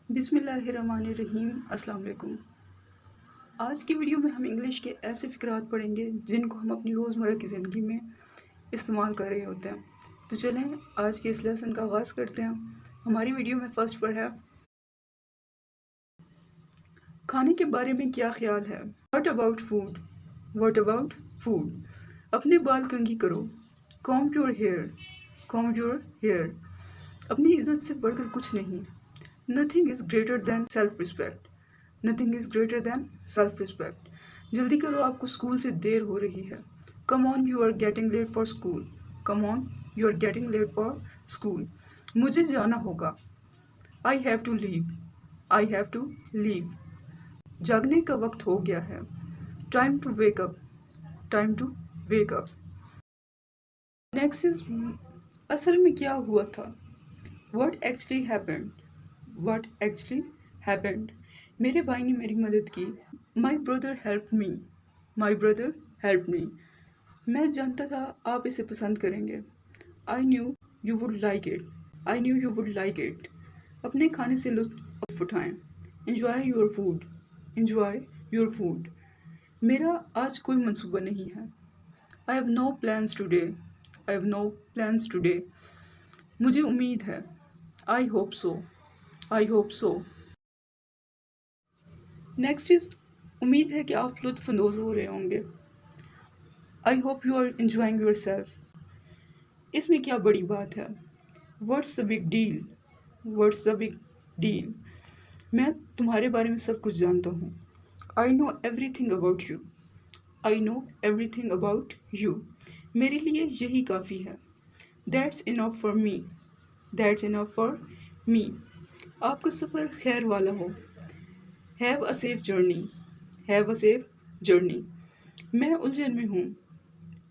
बिस्मिल्लाहिर्रहमानिर्रहीम। अस्सलाम वालेकुम। आज की वीडियो में हम इंग्लिश के ऐसे फ़िक्रात पढ़ेंगे जिनको हम अपनी रोज़मर्रा की ज़िंदगी में इस्तेमाल कर रहे होते हैं। तो चलें आज के इस लेसन का आगाज़ करते हैं। हमारी वीडियो में फ़र्स्ट पर है खाने के बारे में क्या ख्याल है। What about food, what about food. अपने बाल कंघी करो, comb your hair, comb your hair. अपनी इज़्ज़त से बढ़कर कुछ नहीं। Nothing is greater than self respect, nothing is greater than self respect. जल्दी करो आपको स्कूल से देर हो रही है। Come on you are getting late for school, come on you are getting late for school. मुझे जाना होगा। I have to leave, I have to leave. जागने का वक्त हो गया है। Time to wake up, time to wake up. Next is असल में क्या हुआ था। What actually happened, what actually happened. मेरे भाई ने मेरी मदद की। My brother help me, my brother help me. मैं जानता था आप इसे पसंद करेंगे। I knew you would like it, I knew you would like it. अपने खाने से लुत्फ उठाएं। Enjoy your food, enjoy your food. मेरा आज कोई मंसूबा नहीं है। I have no plans today, I have no plans today. मुझे उम्मीद है। I hope so, I hope so. Next is उम्मीद है कि आप लुत्फ़अंदोज़ हो रहे होंगे। I hope you are enjoying yourself. इसमें क्या बड़ी बात है। What's the big deal, what's the big deal. मैं तुम्हारे बारे में सब कुछ जानता हूँ। I know every thing about you, I know every thing about you. मेरे लिए यही काफ़ी है। That's enough for me, that's enough for me. आपका सफ़र खैर वाला हो। Have a safe journey, have a safe journey. मैं उलझन में हूँ।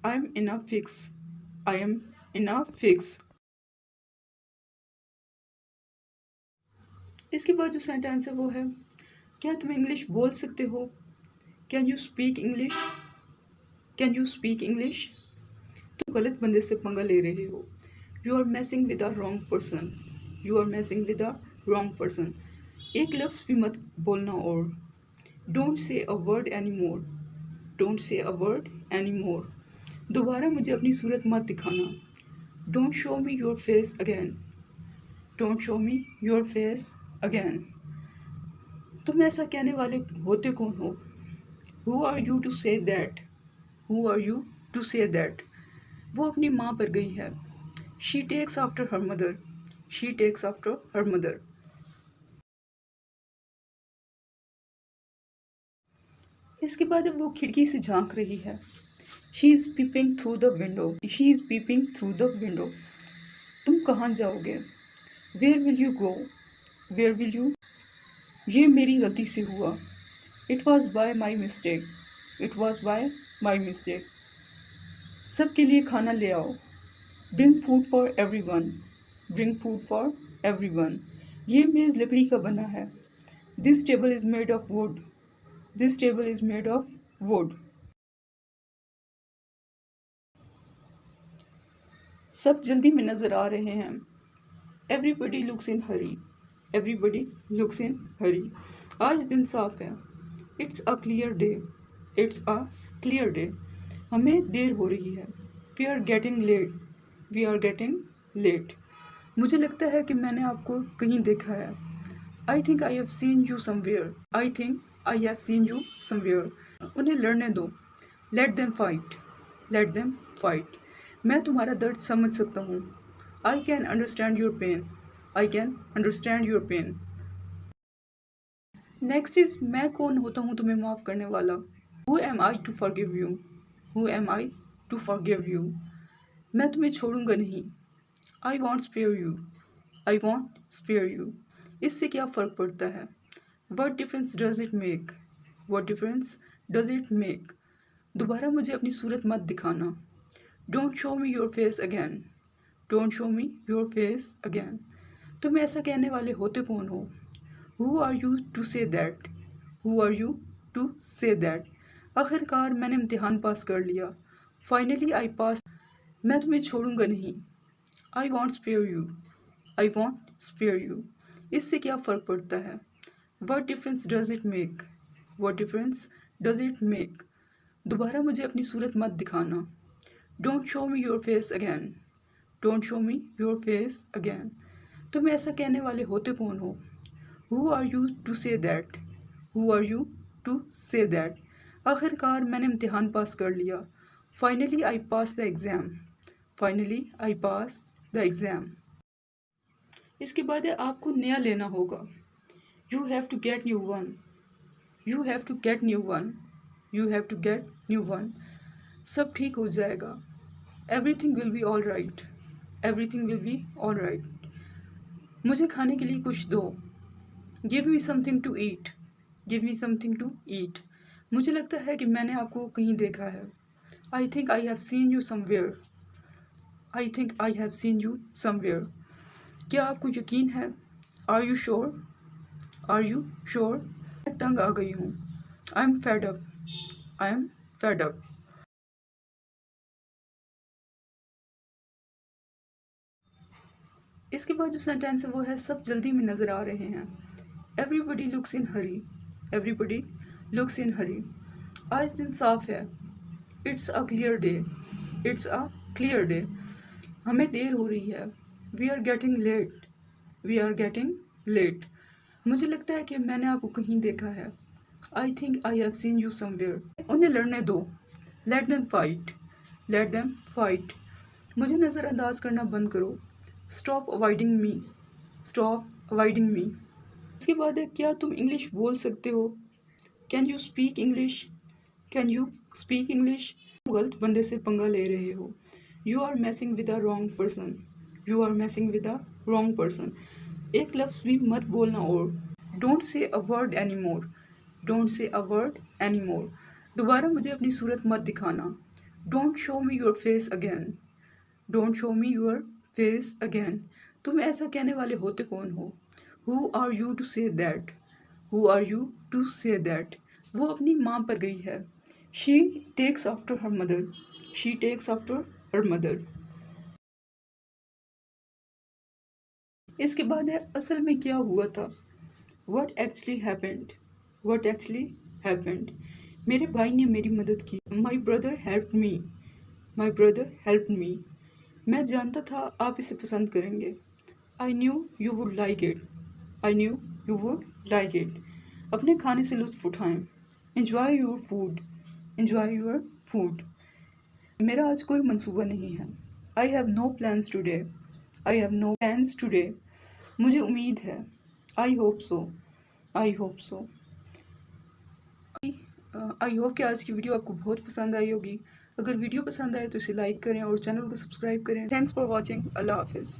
I am in a fix, I am in a fix. इसके बाद जो सेंटेंस है वो है क्या तुम इंग्लिश बोल सकते हो। Can you speak English, can you speak English. तुम गलत बंदे से पंगा ले रहे हो। You are messing with a wrong person, you are messing with a wrong person. एक लफ्ज़ भी मत बोलना और। Don't say a word any more, don't say a word any मोर। दोबारा मुझे अपनी सूरत मत दिखाना। Don't show me your face again, don't show me your face again. तुम ऐसा कहने वाले होते कौन हो। Who are you to say that, who are you to say that. वो अपनी माँ पर गई है। She takes after her mother, she takes after her mother. इसके बाद वो खिड़की से झांक रही है। She is peeping through the window, she is peeping through the window. तुम कहाँ जाओगे। Where will you go, where will you. ये मेरी गलती से हुआ। It was by my mistake, it was by my mistake. सबके लिए खाना ले आओ। Bring food for everyone, bring food for everyone. ये मेज़ लकड़ी का बना है। This table is made of wood, this table is made of wood. सब जल्दी में नज़र आ रहे हैं। Everybody looks in Hari, everybody looks in hurry. आज दिन साफ है। It's a clear day, it's a clear day. हमें देर हो रही है। We are getting late, we are getting late. मुझे लगता है कि मैंने आपको कहीं देखा है। I think I have seen you somewhere, I think I have seen you somewhere. उन्हें लड़ने दो। Let them fight, let them fight. मैं तुम्हारा दर्द समझ सकता हूँ। I can understand your pain, I can understand your pain. Next is मैं कौन होता हूँ तुम्हें माफ़ करने वाला। Who am I to forgive you, who am I to forgive you. मैं तुम्हें छोड़ूंगा नहीं। I won't spare you, I won't spare you. इससे क्या फ़र्क पड़ता है। What difference does it make, what difference does it make. दोबारा मुझे अपनी सूरत मत दिखाना। Don't show me your face again, don't show me your face again. तुम ऐसा कहने वाले होते कौन हो। Who are you to say that, who are you to say that. आखिरकार मैंने इम्तिहान पास कर लिया। Finally I pass. मैं तुम्हें छोड़ूंगा नहीं। I won't spare you, I won't spare you. इससे क्या फ़र्क पड़ता है? What difference does it make? What difference does it make? दोबारा मुझे अपनी सूरत मत दिखाना। Don't show me your face again. Don't show me your face again. तुम ऐसा कहने वाले होते कौन हो? Who are you to say that? Who are you to say that? आखिरकार मैंने इम्तिहान पास कर लिया। Finally I passed the exam. Finally I passed the exam. इसके बाद है आपको नया लेना होगा। You have to get new one. You have to get new one. You have to get new one. सब ठीक हो जाएगा। Everything will be all right. Everything will be all right. मुझे खाने के लिए कुछ दो। Give me something to eat. Give me something to eat. मुझे लगता है कि मैंने आपको कहीं देखा है। I think I have seen you somewhere. I think I have seen you somewhere. क्या आपको यकीन है? Are you sure? Are you sure? मैं तंग आ गई हूँ। I am fed up. I am fed up. इसके बाद जो सेंटेंस है वो है सब जल्दी में नज़र आ रहे हैं। Everybody looks in hurry. Everybody looks in hurry. आज दिन साफ है। It's a clear day. It's a clear day. हमें देर हो रही है। We are getting late. We are getting late. मुझे लगता है कि मैंने आपको कहीं देखा है। I think I have seen you somewhere. उन्हें लड़ने दो। Let them fight. Let them fight. मुझे नज़रअंदाज करना बंद करो। Stop avoiding me. Stop avoiding me. इसके बाद है क्या तुम इंग्लिश बोल सकते हो? Can you speak English? Can you speak English? गलत बंदे से पंगा ले रहे हो। You are messing with the wrong person. You are messing with the wrong person. एक लफ्ज़ भी मत बोलना और Don't say a word anymore. Don't say a word anymore. दोबारा मुझे अपनी सूरत मत दिखाना। Don't show me your face again. Don't show me your face again. तुम ऐसा कहने वाले होते कौन हो? Who are you to say that? Who are you to say that? वो अपनी माँ पर गई है। She takes after her mother. She takes after her mother. इसके बाद है असल में क्या हुआ था? What actually happened? What actually happened? मेरे भाई ने मेरी मदद की। My brother helped me. My brother helped me. मैं जानता था आप इसे पसंद करेंगे। I knew you would like it. I knew you would like it. अपने खाने से लुत्फ उठाएं। Enjoy your food. Enjoy your food. मेरा आज कोई मंसूबा नहीं है। I have no plans today. I have no plans today. मुझे उम्मीद है। I hope so. I hope so. I hope कि आज की वीडियो आपको बहुत पसंद आई होगी। अगर वीडियो पसंद आए तो इसे लाइक करें और चैनल को सब्सक्राइब करें। Thanks for watching. अल्लाह हाफिज़।